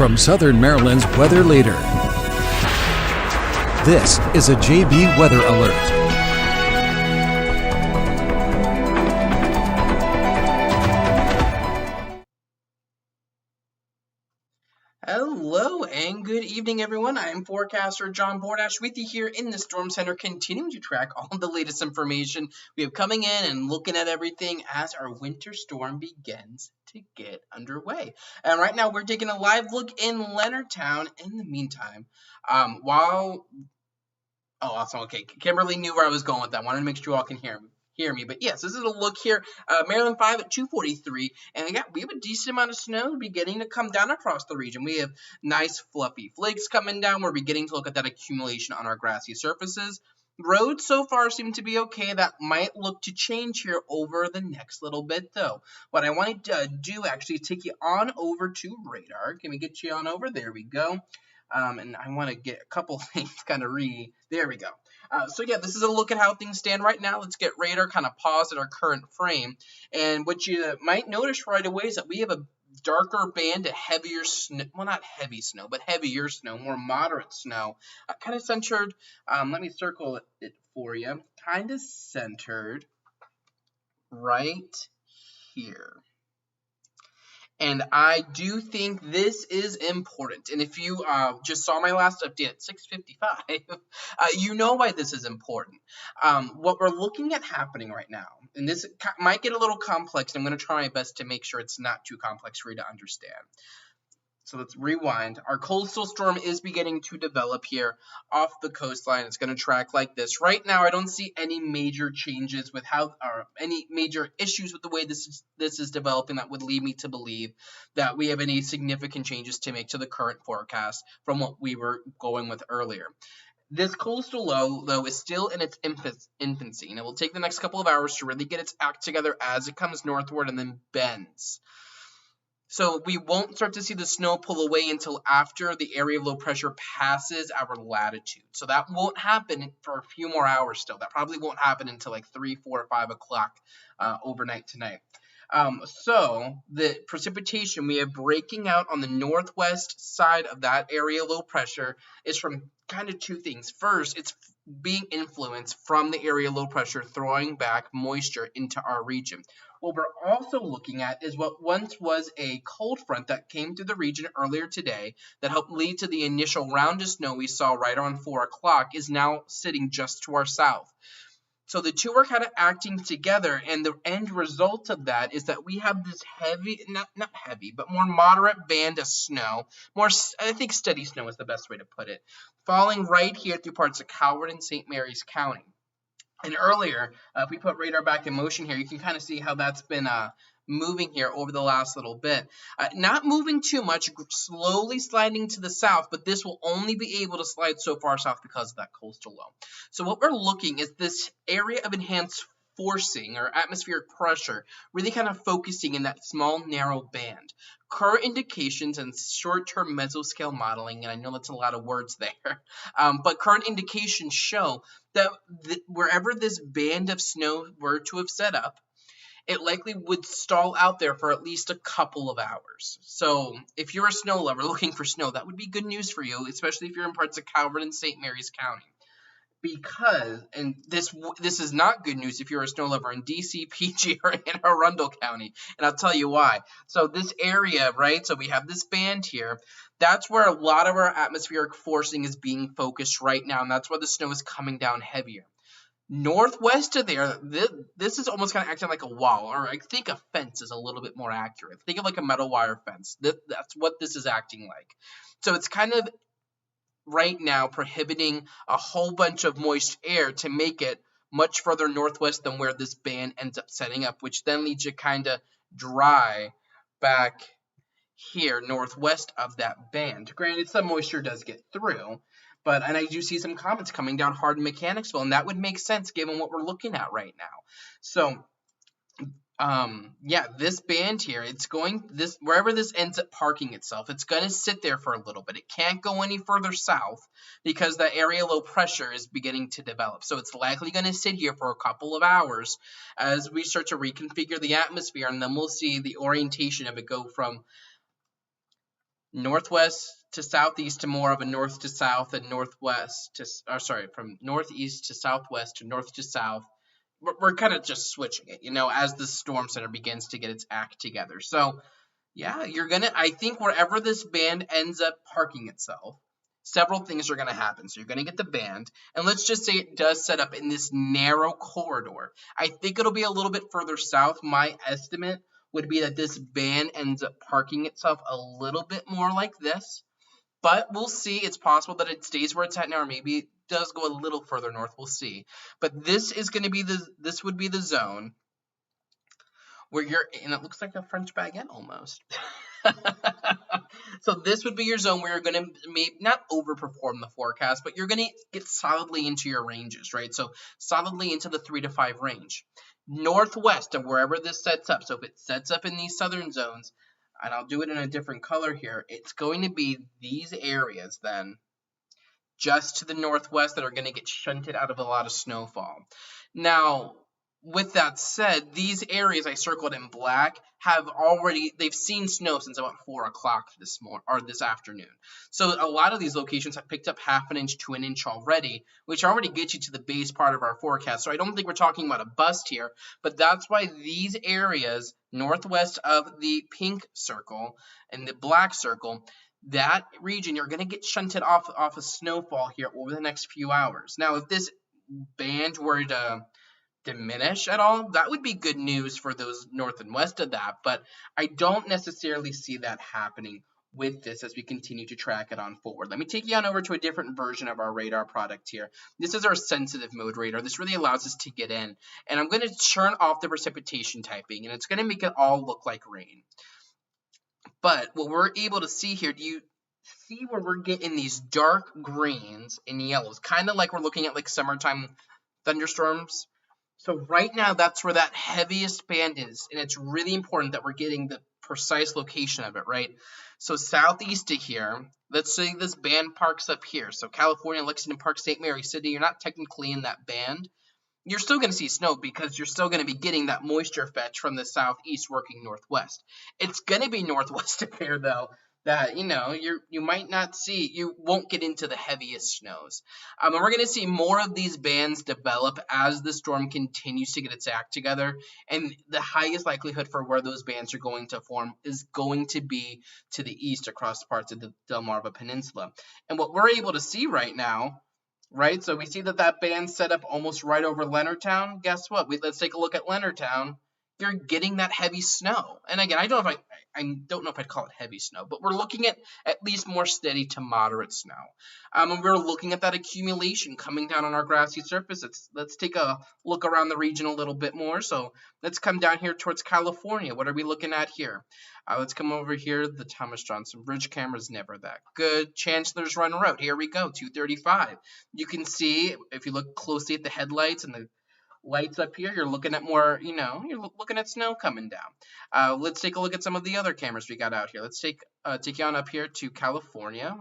from Southern Maryland's weather leader. This is a JB Weather Alert. Hello and good evening, everyone. I am Forecaster John Bordash with you here in the Storm Center, continuing to track all the latest information we have coming in and looking at everything as our winter storm begins to get underway. And right now, we're taking a live look in Leonardtown. In the meantime, awesome. Okay, Kimberly knew where I was going with that. I wanted to make sure you all can hear me. But yes, this is a look here. Maryland 5 at 2:43, and we have a decent amount of snow beginning to come down across the region. We have nice fluffy flakes coming down. We're beginning to look at that accumulation on our grassy surfaces. Roads so far seem to be okay. That might look to change here over the next little bit, though. What I wanted to do actually is take you on over to radar. Can we get you on over? There we go. And I want to get a couple things there we go. This is a look at how things stand right now. Let's get radar kind of paused at our current frame. And what you might notice right away is that we have a darker band of heavier snow, well, not heavy snow, but heavier snow, more moderate snow, kind of centered, let me circle it for you, kind of centered right here. And I do think this is important. And if you just saw my last update at 6:55, you know why this is important. What we're looking at happening right now, and this might get a little complex, and I'm going to try my best to make sure it's not too complex for you to understand. So let's rewind. Our coastal storm is beginning to develop here off the coastline. It's going to track like this. Right now, I don't see any major changes with any major issues with the way this is developing that would lead me to believe that we have any significant changes to make to the current forecast from what we were going with earlier. This coastal low, though, is still in its infancy, and it will take the next couple of hours to really get its act together as it comes northward and then bends. So we won't start to see the snow pull away until after the area of low pressure passes our latitude. So that won't happen for a few more hours still. That probably won't happen until like 3, 4, or 5 o'clock overnight tonight. So the precipitation we have breaking out on the northwest side of that area of low pressure is from kind of two things. First, it's being influenced from the area of low pressure, throwing back moisture into our region. What we're also looking at is what once was a cold front that came through the region earlier today that helped lead to the initial round of snow we saw right around 4 o'clock is now sitting just to our south. So the two are kind of acting together, and the end result of that is that we have this heavy, not heavy, but more moderate band of snow, I think steady snow is the best way to put it, falling right here through parts of Coward and St. Mary's County. And earlier, if we put radar back in motion here, you can kind of see how that's been moving here over the last little bit. Not moving too much, slowly sliding to the south, but this will only be able to slide so far south because of that coastal low. So what we're looking is this area of enhanced forcing or atmospheric pressure really kind of focusing in that small narrow band. Current indications and short-term mesoscale modeling, and I know that's a lot of words there, but current indications show that wherever this band of snow were to have set up, it likely would stall out there for at least a couple of hours. So if you're a snow lover looking for snow, that would be good news for you, especially if you're in parts of Coward and St. Mary's County. Because, and this is not good news if you're a snow lover in DC, PG, or in Arundel County, and I'll tell you why. So this area, right, so we have this band here, that's where a lot of our atmospheric forcing is being focused right now, and that's where the snow is coming down heavier. Northwest of there, this is almost kind of acting like a wall, or I think a fence is a little bit more accurate. Think of like a metal wire fence. That's what this is acting like. So it's kind of right now prohibiting a whole bunch of moist air to make it much further northwest than where this band ends up setting up, which then leads you kind of dry back here northwest of that band. Granted, some moisture does get through, and I do see some comments coming down hard in Mechanicsville, and that would make sense given what we're looking at right now. So this band here, wherever this ends up parking itself, it's going to sit there for a little bit. It can't go any further south because the area low pressure is beginning to develop. So it's likely going to sit here for a couple of hours as we start to reconfigure the atmosphere, and then we'll see the orientation of it go from northwest to southeast to more of a north to south and northwest to, or sorry, from northeast to southwest to north to south. We're kind of just switching it, as the storm center begins to get its act together. So, yeah, I think wherever this band ends up parking itself, several things are going to happen. So you're going to get the band, and let's just say it does set up in this narrow corridor. I think it'll be a little bit further south. My estimate would be that this band ends up parking itself a little bit more like this, but we'll see. It's possible that it stays where it's at now, or maybe it does go a little further north. We'll see. But this is going to be this would be the zone where and it looks like a French baguette almost. So this would be your zone where you're going to maybe not overperform the forecast, but you're going to get solidly into your ranges, right? So solidly into the 3 to 5 range. Northwest of wherever this sets up. So if it sets up in these southern zones, and I'll do it in a different color here, it's going to be these areas then just to the northwest that are going to get shunted out of a lot of snowfall. Now, with that said, these areas I circled in black they've seen snow since about 4 o'clock this afternoon. So a lot of these locations have picked up half an inch to an inch already, which already gets you to the base part of our forecast. So I don't think we're talking about a bust here, but that's why these areas northwest of the pink circle and the black circle, that region, you're going to get shunted off of snowfall here over the next few hours. Now, if this band were to diminish at all, that would be good news for those north and west of that, but I don't necessarily see that happening with this as we continue to track it on forward. Let me take you on over to a different version of our radar product here. This is our sensitive mode radar. This really allows us to get in, and I'm going to turn off the precipitation typing, and it's going to make it all look like rain. But what we're able to see here, do you see where we're getting these dark greens and yellows, kind of like we're looking at like summertime thunderstorms? So right now, that's where that heaviest band is, and it's really important that we're getting the precise location of it, right? So southeast of here, let's say this band parks up here. So California, Lexington Park, St. Mary City, you're not technically in that band. You're still going to see snow because you're still going to be getting that moisture fetch from the southeast working northwest. It's going to be northwest of here, though, that, you might not see, you won't get into the heaviest snows. And we're going to see more of these bands develop as the storm continues to get its act together. And the highest likelihood for where those bands are going to form is going to be to the east across parts of the Delmarva Peninsula. And what we're able to see right now, right, so we see that band set up almost right over Leonardtown. Guess what? Let's take a look at Leonardtown. You're getting that heavy snow. And again, I don't know if I'd call it heavy snow, but we're looking at least more steady to moderate snow. And we're looking at that accumulation coming down on our grassy surface. Let's take a look around the region a little bit more. So let's come down here towards California. What are we looking at here? Let's come over here. The Thomas Johnson Bridge camera is never that good. Chancellor's Run Road. Here we go, 235. You can see, if you look closely at the headlights and the lights up here, you're looking at more, you're looking at snow coming down. Let's take a look at some of the other cameras we got out here. Let's take you on up here to California.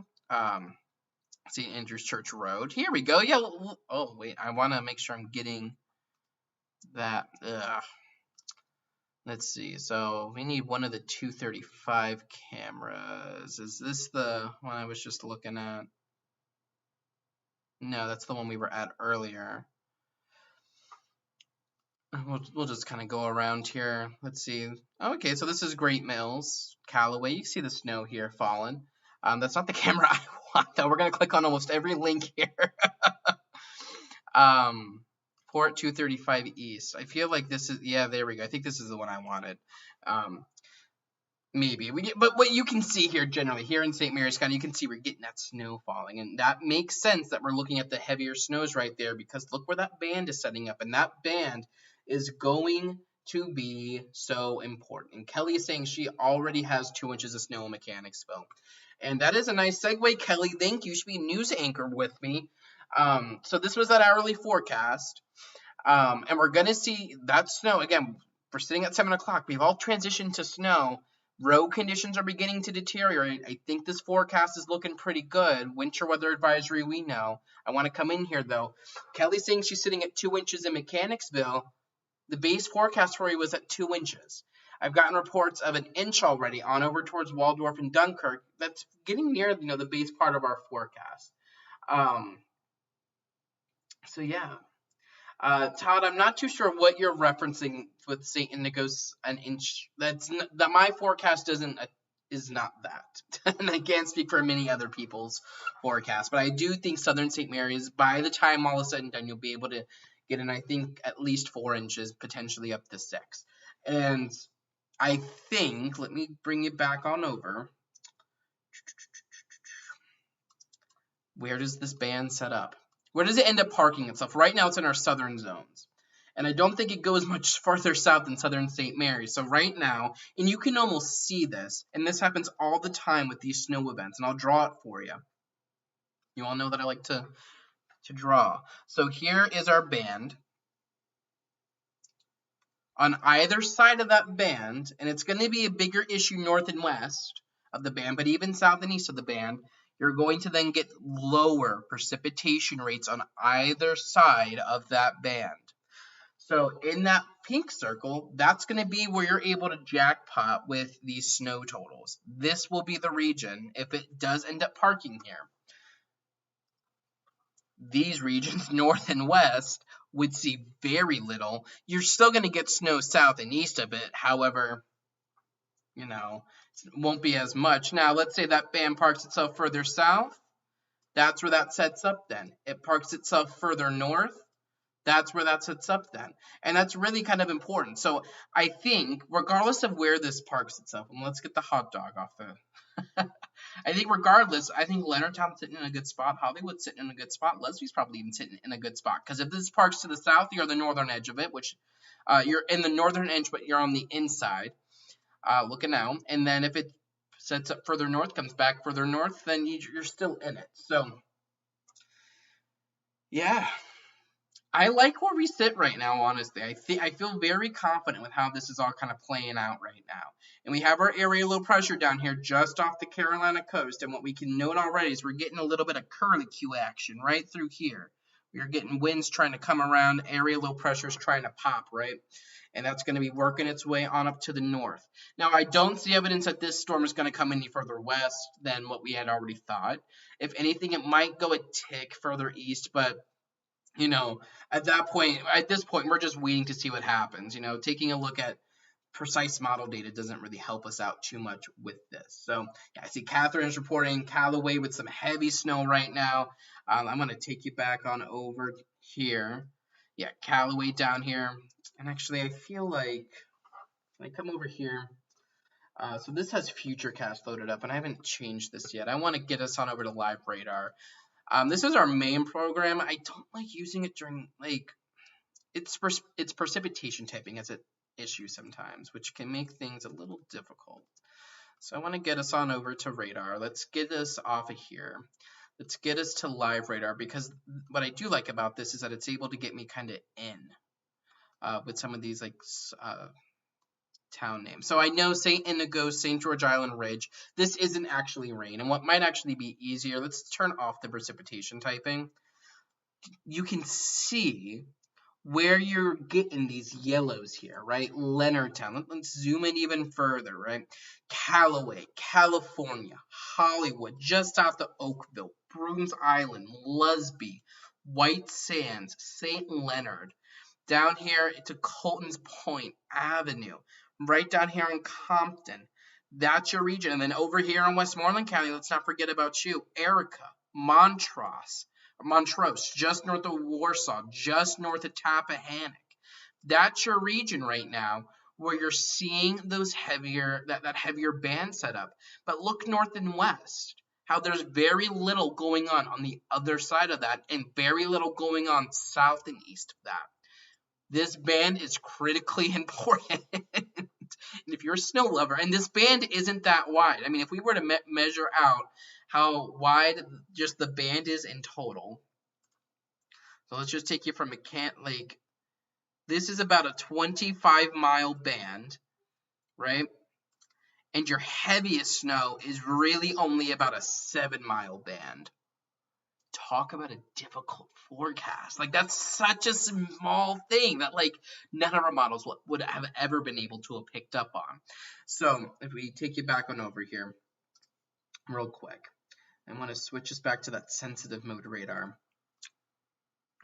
St. Andrews Church Road. Here we go. Yeah. Oh, wait. I want to make sure I'm getting that. Let's see. So we need one of the 235 cameras. Is this the one I was just looking at? No, that's the one we were at earlier. We'll just kind of go around here. Let's see. Okay, so this is Great Mills, Callaway. You can see the snow here falling. That's not the camera I want, though. We're going to click on almost every link here. Port 235 East. I feel like this is, yeah, there we go. I think this is the one I wanted. Maybe. But what you can see here generally, here in St. Mary's County, you can see we're getting that snow falling. And that makes sense that we're looking at the heavier snows right there, because look where that band is setting up. And that band is going to be so important. And Kelly is saying she already has 2 inches of snow in Mechanicsville. And that is a nice segue, Kelly. Thank you. You should be news anchor with me. So this was that hourly forecast. And we're going to see that snow. Again, we're sitting at 7 o'clock. We've all transitioned to snow. Road conditions are beginning to deteriorate. I think this forecast is looking pretty good. Winter weather advisory, we know. I want to come in here, though. Kelly's saying she's sitting at 2 inches in Mechanicsville. The base forecast for you was at 2 inches. I've gotten reports of an inch already on over towards Waldorf and Dunkirk. That's getting near, the base part of our forecast. So yeah. Todd, I'm not too sure what you're referencing with St. Indigo's an inch. That my forecast is not that, and I can't speak for many other people's forecast. But I do think Southern St. Mary's, by the time all is said and done, you'll be able to get in. I think at least 4 inches, potentially up to 6. And I think, let me bring it back on over. Where does this band set up? Where does it end up parking itself? Right now it's in our southern zones. And I don't think it goes much further south than Southern St. Mary's. So right now, and you can almost see this, and this happens all the time with these snow events, and I'll draw it for you. You all know that I like to draw. So here is our band. On either side of that band, and it's going to be a bigger issue north and west of the band, but even south and east of the band, you're going to then get lower precipitation rates on either side of that band. So in that pink circle, that's going to be where you're able to jackpot with these snow totals. This will be the region if it does end up parking here. These regions, north and west, would see very little. You're still going to get snow south and east of it. However, it won't be as much. Now, let's say that band parks itself further south. That's where that sets up then. It parks itself further north. That's where that sets up then. And that's really kind of important. So I think, regardless of where this parks itself, and let's get the hot dog off the... I think regardless, I think Leonardtown's sitting in a good spot. Hollywood's sitting in a good spot. Leslie's probably even sitting in a good spot. Because if this parks to the south, you're the northern edge of it, which you're in the northern edge, but you're on the inside looking out. And then if it sets up further north, comes back further north, then you're still in it. So, yeah. I like where we sit right now, honestly. I feel very confident with how this is all kind of playing out right now. And we have our area low pressure down here just off the Carolina coast. And what we can note already is we're getting a little bit of curlicue action right through here. We're getting winds trying to come around, area low pressure is trying to pop, right? And that's going to be working its way on up to the north. Now, I don't see evidence that this storm is going to come any further west than what we had already thought. If anything, it might go a tick further east, but at this point, we're just waiting to see what happens. Taking a look at precise model data doesn't really help us out too much with this. So, yeah, I see Catherine is reporting Callaway with some heavy snow right now. I'm going to take you back on over here. Yeah, Callaway down here. And actually, I feel like when I come over here, so this has Futurecast loaded up, and I haven't changed this yet. I want to get us on over to Live Radar. This is our main program. I don't like using it during, it's precipitation typing as an issue sometimes, which can make things a little difficult. So I want to get us on over to Radar. Let's get us off of here. Let's get us to Live Radar, because what I do like about this is that it's able to get me kind of in with some of these, town names. So I know St. Indigo, St. George Island Ridge, this isn't actually rain. And what might actually be easier, let's turn off the precipitation typing. You can see where you're getting these yellows here, right? Leonardtown, let's zoom in even further, right? Callaway, California, Hollywood, just south of Oakville, Brooms Island, Lusby, White Sands, St. Leonard, down here to Colton's Point Avenue, right down here in Compton. That's your region. And then over here in Westmoreland County, let's not forget about you. Erica, Montrose, just north of Warsaw, just north of Tappahannock. That's your region right now where you're seeing those that heavier band setup. But look north and west, how there's very little going on the other side of that, and very little going on south and east of that. This band is critically important. And if you're a snow lover, and this band isn't that wide. I mean, if we were to measure out how wide just the band is in total. So let's just take you from this is about a 25-mile band, right? And your heaviest snow is really only about a 7-mile band talk about a difficult forecast. Like, that's such a small thing that, like, none of our models would have ever been able to have picked up on. So if we take you back on over here real quick, I want to switch us back to that sensitive mode radar.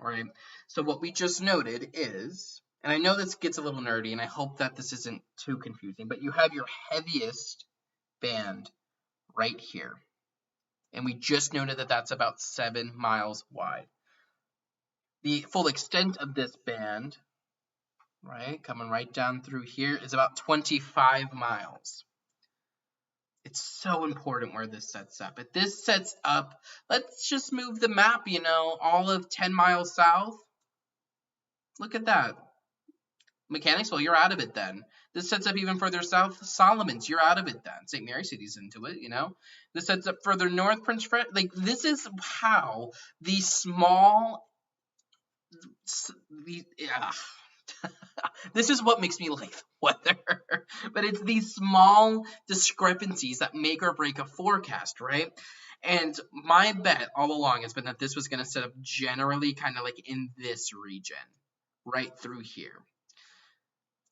All right, so what we just noted is, and I know this gets a little nerdy, and I hope that this isn't too confusing, but you have your heaviest band right here. And we just noted that that's about 7 miles wide. The full extent of this band, right, coming right down through here, is about 25 miles. It's so important where this sets up. If this sets up, let's just move the map, you know, all of 10 miles south. Look at that. Mechanicsville, you're out of it then. This sets up even further south. Solomons, you're out of it then. St. Mary City's into it, you know. This sets up further north. Prince Fred, like, this is how the small, this is what makes me like the weather. But it's these small discrepancies that make or break a forecast, right? And my bet all along has been that this was going to set up generally kind of like in this region, right through here.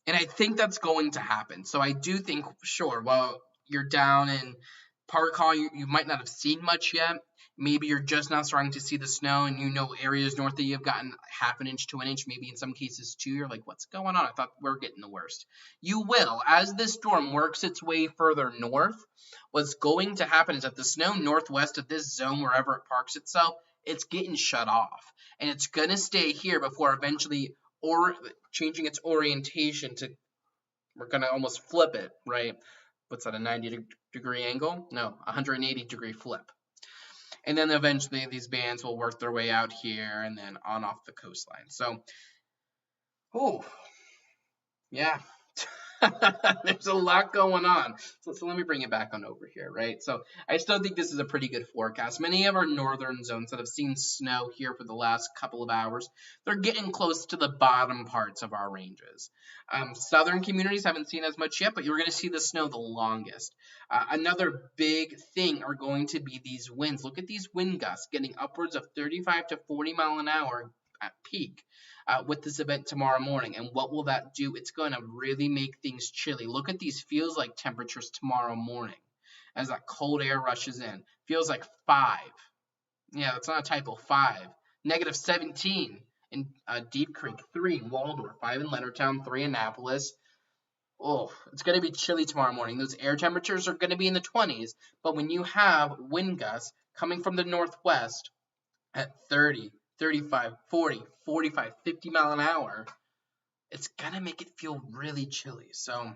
And I think that's going to happen. So I do think, sure, while you're down in Park Hall, you might not have seen much yet. Maybe you're just now starting to see the snow, and you know areas north of you have gotten half an inch to an inch, maybe in some cases 2. You're like, what's going on? I thought we're getting the worst. You will. As this storm works its way further north, what's going to happen is that the snow northwest of this zone, wherever it parks itself, it's getting shut off. And it's going to stay here before eventually changing its orientation to, we're going to almost flip it, right? What's that, a 90-degree angle? No, 180-degree flip. And then eventually these bands will work their way out here and then on off the coastline. So, oh, yeah. There's a lot going on. So let me bring it back on over here, right? So I still think this is a pretty good forecast. Many of our northern zones that have seen snow here for the last couple of hours, they're getting close to the bottom parts of our ranges. Southern communities haven't seen as much yet, but you're going to see the snow the longest. Another big thing are going to be these winds. Look at these wind gusts getting upwards of 35 to 40 mile an hour at peak. With this event tomorrow morning. And what will that do? It's going to really make things chilly. Look at these feels like temperatures tomorrow morning as that cold air rushes in. Feels like 5. Yeah, that's not a typo. 5. Negative 17 in Deep Creek, 3 in Waldorf, 5 in Leonardtown, 3 in Annapolis. Oh, it's going to be chilly tomorrow morning. Those air temperatures are going to be in the 20s. But when you have wind gusts coming from the northwest at 30, 35, 40, 45, 50 mile an hour, it's going to make it feel really chilly. So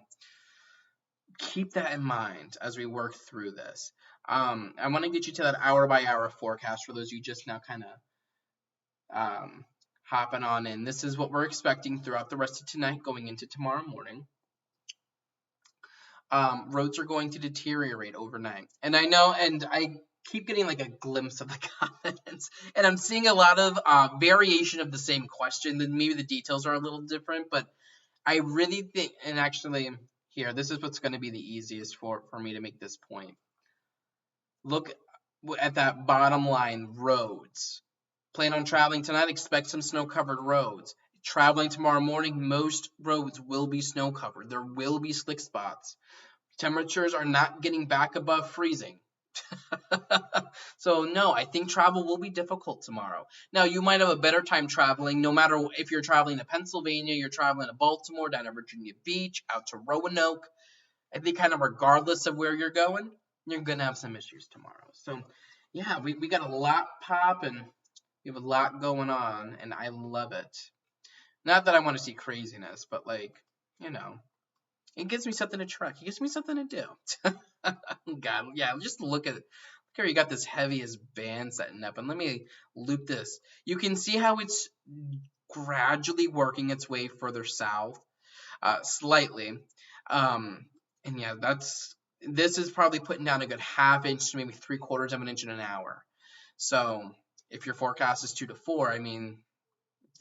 keep that in mind as we work through this. I want to get you to that hour-by-hour forecast for those of you just now kind of hopping on in. This is what we're expecting throughout the rest of tonight going into tomorrow morning. Roads are going to deteriorate overnight. And I know, and I keep getting like a glimpse of the comments, and I'm seeing a lot of variation of the same question. Then maybe the details are a little different, but I really think, and actually here, this is what's going to be the easiest for me to make this point. Look at that bottom line, roads. Plan on traveling tonight, expect some snow-covered roads. Traveling tomorrow morning, most roads will be snow-covered. There will be slick spots. Temperatures are not getting back above freezing. So no, I think travel will be difficult tomorrow. Now, you might have a better time traveling, no matter if you're traveling to Pennsylvania, you're traveling to Baltimore, down to Virginia Beach, out to Roanoke. I think kind of regardless of where you're going, you're going to have some issues tomorrow. So yeah, we got a lot popping. We have a lot going on, and I love it. Not that I want to see craziness, but like, you know, it gives me something to track. It gives me something to do. God, yeah, just look at it. Look here, you got this heaviest band setting up, and let me loop this. You can see how it's gradually working its way further south, slightly. And yeah, this is probably putting down a good ½ inch to maybe 3/4 of an inch in an hour. So if your forecast is 2 to 4, I mean,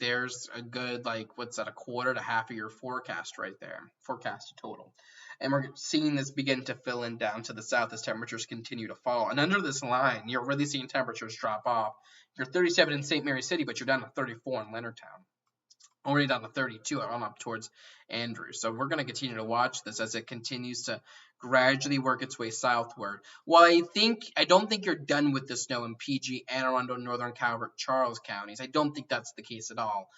there's a good, like, what's that, a quarter to half of your forecast right there, forecast total. And we're seeing this begin to fill in down to the south as temperatures continue to fall. And under this line, you're really seeing temperatures drop off. You're 37 in St. Mary City, but you're down to 34 in Leonardtown. Already down to 32 on up towards Andrews. So we're going to continue to watch this as it continues to gradually work its way southward. While I don't think you're done with the snow in PG, Anne Arundel, Northern Calvert, Charles counties. I don't think that's the case at all.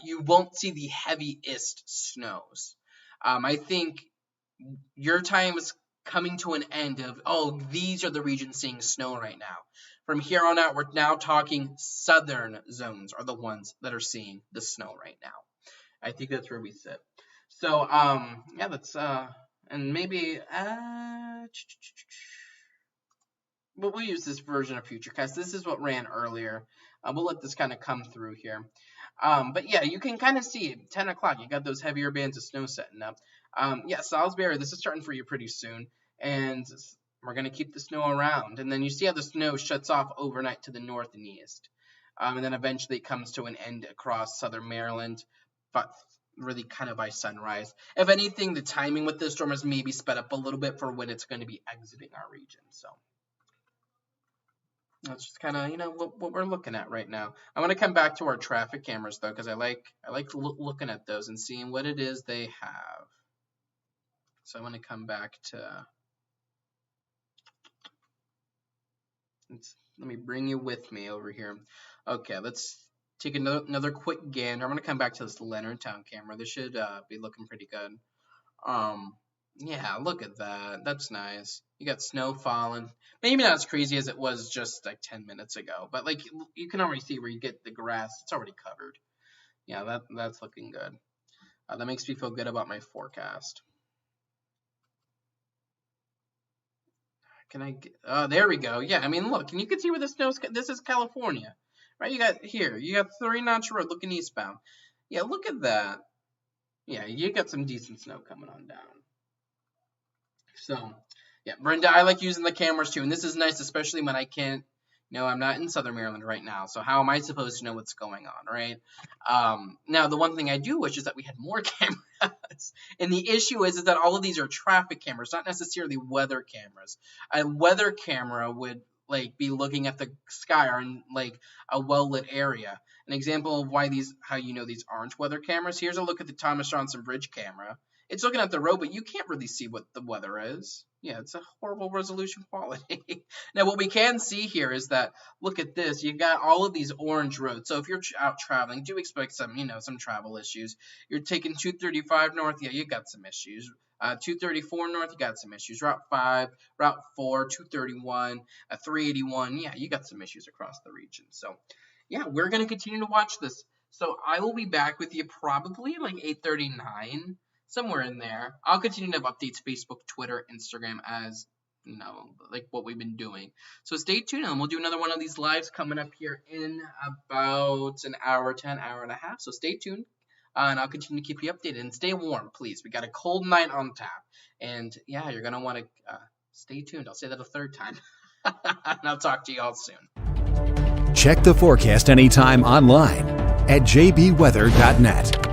You won't see the heaviest snows. I think your time is coming to an end of, oh, these are the regions seeing snow right now. From here on out, we're now talking southern zones are the ones that are seeing the snow right now. I think that's where we sit. So, yeah, that's, and maybe, but we'll use this version of Futurecast. This is what ran earlier. We'll let this kind of come through here. But yeah, you can kind of see it. 10 o'clock, you got those heavier bands of snow setting up. Yeah, Salisbury, this is starting for you pretty soon. And we're going to keep the snow around. And then you see how the snow shuts off overnight to the north and east. And then eventually it comes to an end across southern Maryland, but really kind of by sunrise. If anything, the timing with this storm is maybe sped up a little bit for when it's going to be exiting our region. So that's just kind of, what we're looking at right now. I want to come back to our traffic cameras, though, because I like looking at those and seeing what it is they have. So I want to come back to... Let me bring you with me over here. Okay, let's take another quick gander. I'm going to come back to this Leonardtown camera. This should be looking pretty good. Yeah, look at that. That's nice. You got snow falling. Maybe not as crazy as it was just like 10 minutes ago, but like you can already see where you get the grass. It's already covered. Yeah, that's looking good. That makes me feel good about my forecast. Can I get, there we go. Yeah, I mean, look, and you can see where the snow's, this is California, right? You got 3-notch road looking eastbound. Yeah, look at that. Yeah, you got some decent snow coming on down. So, yeah, Brenda, I like using the cameras too, and this is nice, especially when I can't, I'm not in Southern Maryland right now, so how am I supposed to know what's going on, right? Now, the one thing I do wish is that we had more cameras, and the issue is that all of these are traffic cameras, not necessarily weather cameras. A weather camera would, be looking at the sky or in, a well-lit area. An example of how these aren't weather cameras, here's a look at the Thomas Johnson Bridge camera. It's looking at the road, but you can't really see what the weather is. Yeah, it's a horrible resolution quality. Now, what we can see here is that, look at this. You've got all of these orange roads. So if you're out traveling, do expect some travel issues. You're taking 235 north. Yeah, you got some issues. 234 north, you got some issues. Route 5, Route 4, 231, 381. Yeah, you got some issues across the region. So, yeah, we're going to continue to watch this. So I will be back with you probably 8:39. Somewhere in there. I'll continue to have updates, Facebook, Twitter, Instagram, as, what we've been doing. So stay tuned, and we'll do another one of these lives coming up here in about an hour to an hour and a half. So stay tuned, and I'll continue to keep you updated. And stay warm, please. We got a cold night on tap. And, yeah, you're going to want to stay tuned. I'll say that a third time. And I'll talk to you all soon. Check the forecast anytime online at jbweather.net.